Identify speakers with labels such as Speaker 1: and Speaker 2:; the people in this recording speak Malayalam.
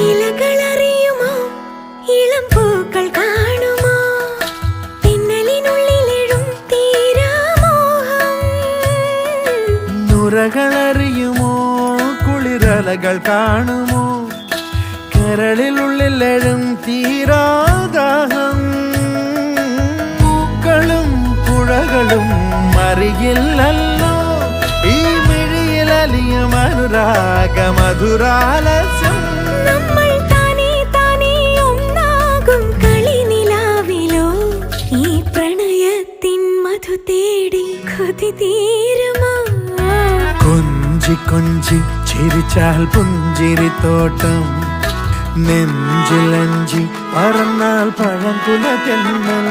Speaker 1: ഇലകളറിയുമോ ഇളം പൂക്കൾ കാണുമോ പിന്നലിനുള്ളിലെഴും തീരാമോഹം
Speaker 2: നുരകളറിയുമോ കുളിരലകൾ കാണുമോ കരളിലുള്ളിലെഴും തീരാദാഹം പൂക്കളും പുഴകളും അറിയില്ലല്ലോ ഈ മിഴിയിലലിയും അനുരാഗ മധുരാലസ്യം
Speaker 1: നമ്മൾ താനേ താനേ ഒന്നാകും കളിനിലാവിലോ ഈ പ്രണയത്തിൻ മധു തേടി കൊതി തീരുമോ
Speaker 2: കൊഞ്ചി കൊഞ്ചി ചിരിച്ചാൽ പുഞ്ചിരിത്തോട്ടം നെഞ്ചിലഞ്ചി പറന്നാൽ പഴംകുല തെന്നൽ